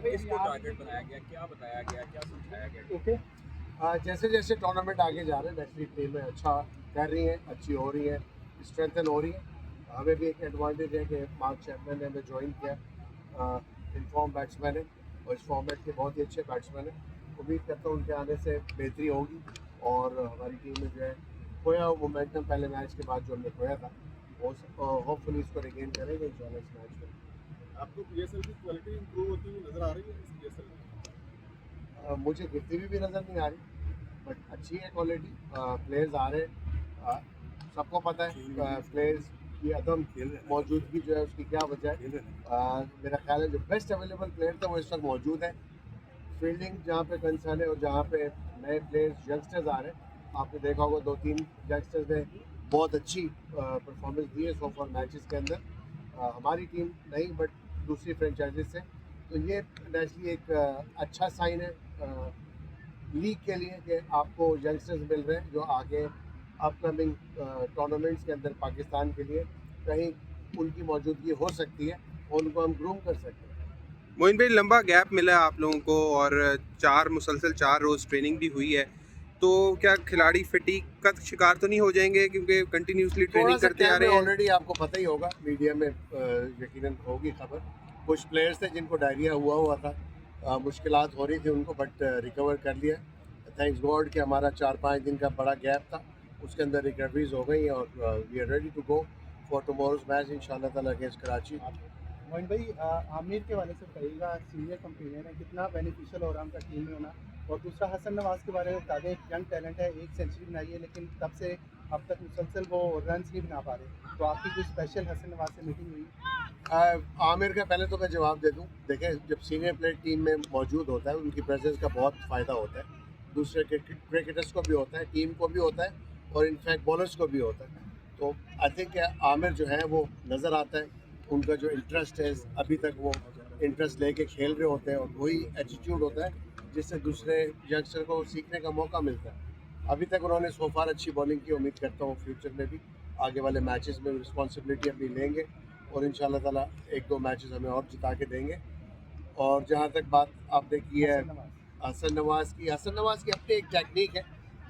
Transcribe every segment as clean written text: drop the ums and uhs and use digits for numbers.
किसको टारगेट बनाया गया, क्या बताया गया, क्या समझाया गया? ओके, जैसे जैसे टूर्नामेंट आगे जा रहे हैं नेशनल टीमें अच्छा कर रही हैं, अच्छी हो रही हैं, स्ट्रेंथन हो रही हैं। हमें भी एक एडवांटेज है कि मार्क चैपमैन ने हमें ज्वाइन किया, इनफॉर्म बैट्समैन है और इस फॉर्मेट के बहुत ही अच्छे बैट्समैन हैं। उम्मीद करता हूँ उनके आने से बेहतरी होगी और हमारी टीम में जो है खोया हुआ मोमेंटम पहले मैच के बाद जो हमने खोया था वो होपफुली इसको रिगेन करेंगे इंशाल्लाह इस मैच में। आपको पीएसएल की क्वालिटी इंप्रूव होती हुई नजर आ रही है इस पीएसएल में? मुझे गिरती हुई भी नज़र नहीं आ रही, बट अच्छी है क्वालिटी, प्लेयर्स आ रहे हैं। सबको पता है प्लेयर्स की अदम मौजूदगी जो है उसकी क्या वजह है। मेरा ख्याल है जो बेस्ट अवेलेबल प्लेयर था वो इस वक्त मौजूद है। फील्डिंग जहाँ पे कंसर्न है और जहाँ पे नए प्लेयर्स यंगस्टर्स आ रहे हैं, आपने देखा होगा 2-3 यंगस्टर्स ने बहुत अच्छी परफॉर्मेंस दी है सो फॉर मैचेस के अंदर। हमारी टीम नहीं बट दूसरी फ्रेंचाइजीज से, तो ये नेचुरली एक अच्छा साइन है लीग के लिए कि आपको यंगस्टर्स मिल रहे हैं जो आगे अपकमिंग टूर्नामेंट्स के अंदर पाकिस्तान के लिए कहीं उनकी मौजूदगी हो सकती है और उनको हम ग्रूम कर सकते हैं। मोइन भाई, लंबा गैप मिला आप लोगों को और मुसलसल 4 रोज़ ट्रेनिंग भी हुई है, तो क्या खिलाड़ी फटीग का शिकार तो नहीं हो जाएंगे क्योंकि कंटिन्यूसली ट्रेनिंग करते आ रहे हैं? ऑलरेडी आपको पता ही होगा, मीडिया में यकीनन होगी खबर, कुछ प्लेयर्स थे जिनको डायरिया हुआ था, मुश्किलात हो रही थी उनको, बट रिकवर कर लिया थैंक्स गॉड कि हमारा 4-5 दिन का बड़ा गैप था, उसके अंदर रिकवरीज हो गई और we are ready to go for tomorrow's match इंशाल्लाह ताला अगेंस्ट कराची। मोइन भाई, आमिर के वाले से कहिएगा, सीनियर कंपेनियन है, कितना बेनिफिशियल हो रहा है उनका टीम में होना। और दूसरा, हसन नवाज के बारे में बता दें, एक यंग टैलेंट है, 1 सेंचुरी बनाई है, लेकिन तब से अब तक मुसलसल वो रन्स नहीं बना पा रहे, तो आपकी कोई स्पेशल हसन नवाज से मीटिंग हुई? आमिर का पहले तो मैं जवाब दे दूं, देखें जब सीनियर प्लेयर टीम में मौजूद होता है उनकी प्रेजेंस का बहुत फ़ायदा होता है, दूसरे क्रिकेटर्स को भी होता है, टीम को भी होता है और इनफैक्ट बॉलर्स को भी होता है। तो आई थिंक आमिर जो है वो नज़र आता है, उनका जो इंटरेस्ट है अभी तक वो इंटरेस्ट लेके खेल रहे होते हैं और वही एटीट्यूड होता है जिससे दूसरे यंगस्टर को सीखने का मौका मिलता है। अभी तक उन्होंने सो फार अच्छी बॉलिंग की, उम्मीद करता हूँ फ्यूचर में भी आगे वाले मैचेस में रिस्पॉन्सिबिलिटी अपनी लेंगे और इंशाल्लाह ताला 1-2 मैचेस हमें और जिता के देंगे। और जहाँ तक बात आपने की है हसन नवाज़ की अपनी एक टेक्निक है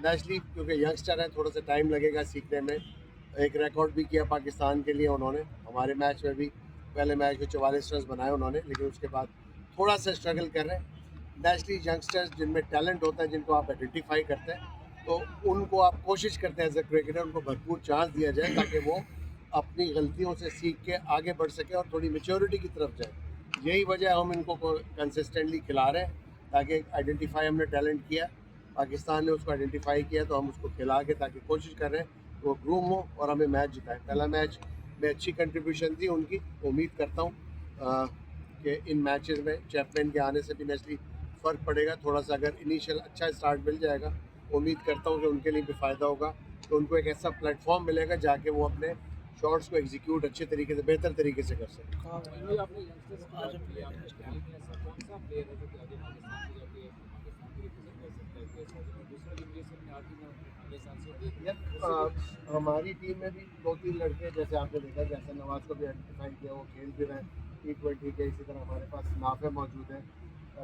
नेचुरली, क्योंकि यंगस्टर है, थोड़ा सा टाइम लगेगा सीखने में। एक रिकॉर्ड भी किया पाकिस्तान के लिए उन्होंने, हमारे मैच में भी पहले मैच में 44 रन बनाए उन्होंने, लेकिन उसके बाद थोड़ा सा स्ट्रगल कर रहे हैं। नेचुरली यंगस्टर्स जिनमें टैलेंट होता है, जिनको आप आइडेंटिफाई करते हैं, तो उनको आप कोशिश करते हैं एज ए क्रिकेटर उनको भरपूर चांस दिया जाए ताकि वो अपनी गलतियों से सीख के आगे बढ़ सके और थोड़ी मेच्योरिटी की तरफ जाए। यही वजह हम इनको कंसिस्टेंटली खिला रहे हैं, ताकि आइडेंटिफाई हमने टैलेंट किया, पाकिस्तान ने उसको आइडेंटिफाई किया, तो हम उसको खिला के ताकि कोशिश कर रहे हैं वो ग्रूम हो और हमें मैच जिताए। पहला मैच में अच्छी कंट्रीब्यूशन थी उनकी, उम्मीद करता हूँ कि इन मैचेस में चैपमैन के आने से भी नेचुरली फ़र्क पड़ेगा। थोड़ा सा अगर इनिशियल अच्छा स्टार्ट मिल जाएगा, उम्मीद करता हूँ कि उनके लिए भी फ़ायदा होगा, तो उनको एक ऐसा प्लेटफॉर्म मिलेगा जाके वो अपने शॉट्स को एग्जीक्यूट अच्छे तरीके से, बेहतर तरीके से कर सकें। आपने यंगस्टर्स की बात की, आपने टीम में ऐसा कौन सा प्लेयर है जो कि आगे पाकिस्तान को जाके पाकिस्तान को रिप्रेजेंट कर सकता है? और दूसरा जनरेशन में आगे अगले साल से यार हमारी टीम में भी 2-3 लड़के, जैसे आपने देखा कि हसन नवाज को भी आइडेंटिफाई किया, वो खेल भी रहे हैं T20 के। इसी तरह हमारे पास नाफे मौजूद हैं,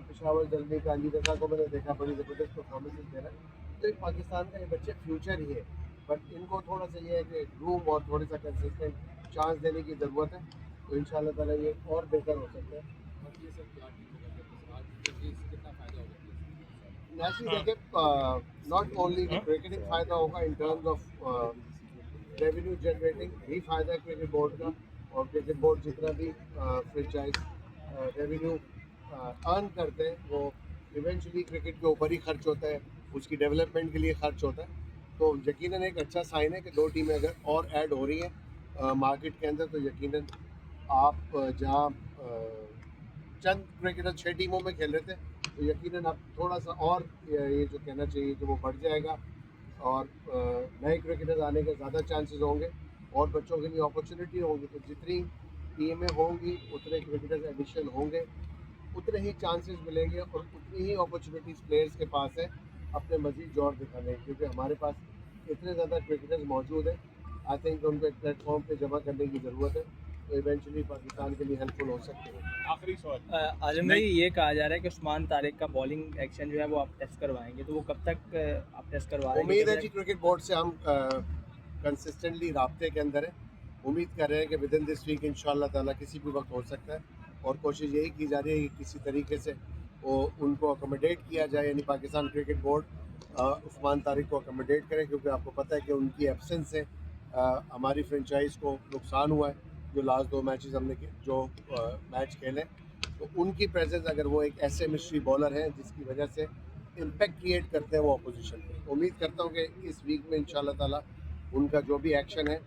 पेशावर जल्दी का अली रजा को मैंने देखा बड़ी ज़बरदस्त परफॉर्मेंस दे रहा है। तो एक पाकिस्तान का ये बच्चे फ्यूचर ही है, बट इनको थोड़ा सा ये है कि ग्रूम और थोड़ा सा कंसिस्टेंट चांस देने की ज़रूरत है, तो इंशाल्लाह ताला ये और बेहतर हो सकता है। और ये सब क्या टीम को करते हैं आज से कितना फ़ायदा होगा? नेचुरली देखिए, नॉट ओनली क्रिकेटिंग फ़ायदा होगा, in terms of revenue generating भी फ़ायदा है क्रिकेट बोर्ड का, और क्रिकेट बोर्ड जितना भी फ्रेंचाइज रेवेन्यू अर्न करते हैं वो इवेंचुअली क्रिकेट के ऊपर ही खर्च होता है, उसकी डेवलपमेंट के लिए खर्च होता है। तो यकीनन एक अच्छा साइन है कि 2 टीमें अगर और ऐड हो रही हैं मार्केट के अंदर, तो यकीनन आप जहाँ चंद क्रिकेटर 6 टीमों में खेल रहे थे, तो यकीनन अब थोड़ा सा और ये जो कहना चाहिए कि वो बढ़ जाएगा और नए क्रिकेटर्स आने के ज़्यादा चांसेस होंगे और बच्चों के लिए अपॉर्चुनिटी होंगी। तो जितनी टीमें होंगी उतने क्रिकेटर्स एडिशन होंगे, उतने ही चांसेस मिलेंगे और उतनी ही अपॉर्चुनिटीज़ प्लेयर्स के पास है अपने मज़ीद जोर दिखाने की, क्योंकि हमारे पास इतने ज़्यादा क्रिकेटर्स मौजूद हैं। आई थिंक उनको एक प्लेटफॉर्म पे जमा करने की ज़रूरत है तो इवेंचुअली पाकिस्तान के लिए हेल्पफुल हो सकते हैं। आखिरी सवाल, आजम भाई ये कहा जा रहा है कि उस्मान तारिक का बॉलिंग एक्शन जो है वो आप टेस्ट करवाएंगे, तो वो कब तक आप टेस्ट करवाएंगे? उम्मीद है जी क्रिकेट बोर्ड से हम कंसिस्टेंटली राब्ते के अंदर है। उम्मीद कर रहे हैं कि विद इन दिस वीक इंशाल्लाह ताला किसी भी वक्त हो सकता है, और कोशिश यही की जा रही है कि किसी तरीके से वो उनको अकोमोडेट किया जाए, यानी पाकिस्तान क्रिकेट बोर्ड उस्मान तारिक को अकोमोडेट करें, क्योंकि आपको पता है कि उनकी एब्सेंस से हमारी फ्रेंचाइज को नुकसान हुआ है। जो लास्ट 2 मैचेस हमने जो मैच खेले, तो उनकी प्रेजेंस, अगर वो एक ऐसे मिस्ट्री बॉलर हैं जिसकी वजह से इम्पैक्ट क्रिएट करते हैं वो अपोजिशन पे, उम्मीद करता हूँ कि इस वीक में इंशाल्लाह ताला उनका जो भी एक्शन है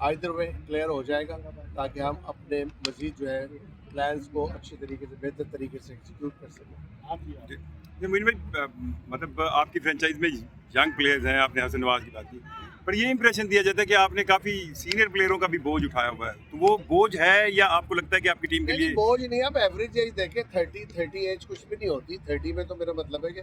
आइदर वे क्लियर हो जाएगा, ताकि हम अपने मज़ीद जो है प्लान्स को अच्छी तरीके से, बेहतर तरीके से एग्जीक्यूट कर सकें। मोइन भाई, मतलब आपकी फ्रेंचाइज में यंग प्लेयर्स हैं, आपने हसन नवाज की बात की, पर ये इंप्रेशन दिया जाता है कि आपने काफ़ी सीनियर प्लेयरों का भी बोझ उठाया हुआ है, तो वो बोझ है या आपको लगता है कि आपकी टीम के लिए? बोझ नहीं, आप एवरेज एज देखें, 30 एज कुछ भी नहीं होती। 30 में तो मेरा मतलब है कि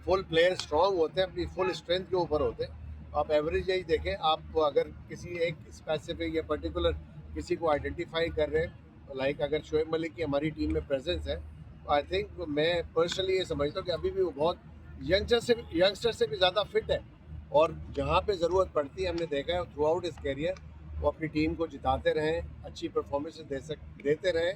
फुल प्लेयर स्ट्रॉन्ग होते हैं, अपनी फुल स्ट्रेंथ के ऊपर होते हैं। आप एवरेज एज देखें, आप अगर किसी एक स्पेसिफिक या पर्टिकुलर किसी को आइडेंटिफाई कर रहे हैं, लाइक अगर शोएब मलिक की हमारी टीम में प्रेजेंस है, आई थिंक मैं पर्सनली ये समझता हूँ कि अभी भी वो बहुत यंगस्टर से भी ज़्यादा फिट है, और जहाँ पे ज़रूरत पड़ती है हमने देखा है थ्रू आउट इस कैरियर वो अपनी टीम को जिताते रहें, अच्छी परफॉर्मेंस देते रहें।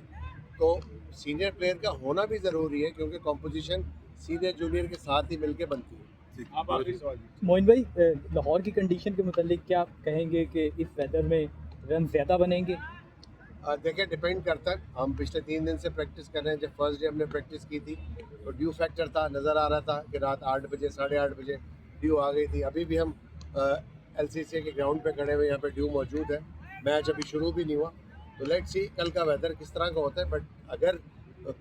तो सीनियर प्लेयर का होना भी ज़रूरी है, क्योंकि कॉम्पोजिशन सीनियर जूनियर के साथ ही मिलकर बनती है। आप आखिरी सवाल जी। मोइन भाई, लाहौर की कंडीशन के मुतालिक क्या आप कहेंगे कि इस वेदर में रन ज़्यादा बनेंगे? देखिए, डिपेंड करता है। हम पिछले 3 दिन से प्रैक्टिस कर रहे हैं। जब फर्स्ट डे हमने प्रैक्टिस की थी तो ड्यू फैक्टर था, नज़र आ रहा था कि रात 8 बजे 8:30 बजे ड्यू आ गई थी। अभी भी हम LCCA के ग्राउंड पे खड़े हुए, यहाँ पे ड्यू मौजूद है। मैच अभी शुरू भी नहीं हुआ, तो लेट्स सी कल का वेदर किस तरह का होता है। बट अगर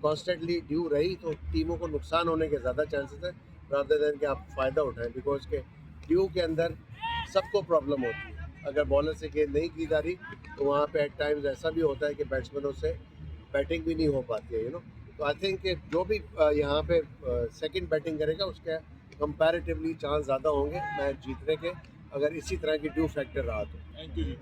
कॉन्स्टेंटली ड्यू रही तो टीमों को नुकसान होने के ज़्यादा चांसेस है, रादर देन कि आप फ़ायदा उठाएं, बिकॉज के ड्यू के अंदर सबको प्रॉब्लम होती है। अगर बॉलर से गेंद नहीं की जा रही तो वहाँ पे एट टाइम्स ऐसा भी होता है कि बैट्समैनों से बैटिंग भी नहीं हो पाती है, तो आई थिंक जो भी यहाँ पे सेकंड बैटिंग करेगा उसके कंपैरेटिवली चांस ज़्यादा होंगे मैच जीतने के, अगर इसी तरह की ड्यू फैक्टर रहा तो। Thank you ji.